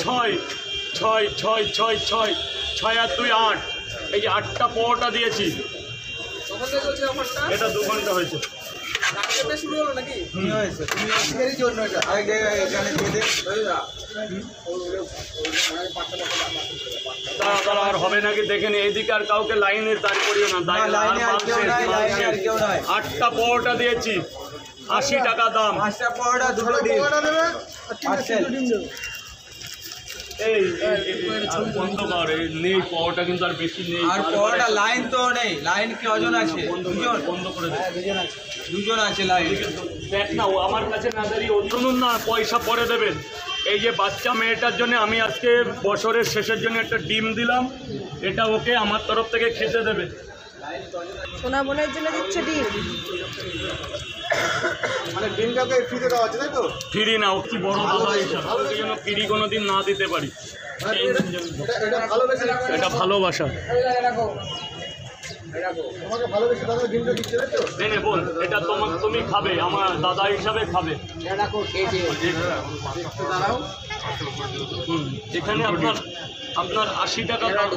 ছয় ছয় ছয় ছয় ছয় ছয় আর 2 8, এই যে 8টা পরোটা দিয়েছি। এটা 2 ঘন্টা হয়েছে। তারা আর হবে নাকি দেখেন, এইদিকে আর কাউকে লাইনে দাঁড় করিও না। 8টা পরোটা দিয়েছি, 80 টাকা দাম। এই বন্ধ কর, নেই পরোটা কিন্তু আর বেশি নেই। আর পরোটা লাইন তো নেই, লাইন কি ওজন আছে? বন্ধ করে দে। দুজন আছে লাইন। দেখ না, ও আমার কাছে না দাঁড়িয়ে শুনুন না, পয়সা পরে দেবেন। এই যে বাচ্চা মেয়েটার জন্য আমি আজকে বছরের শেষের জন্য একটা ডিম দিলাম, এটা ওকে আমার তরফ থেকে খেতে দেবে। সোনা বোনের জন্য দিচ্ছে ডিম, মানে ডিমটাকে ফ্রিতে দেওয়া আছে তাই তো? ফ্রি না, ও কি বড় দাদা হিসাবে ওকে যেন ফ্রি কোনোদিন না দিতে পারি। এটা ভালোবেসে এটা ভালোবাসা। তোমাকে ভালোবেসে দাদা ডিমটা দিচ্ছে তাই তো? নে বোন, এটা তুমি খাবে, আমার দাদা হিসাবে খাবে। এখানে আপনার 80 টাকা দাম।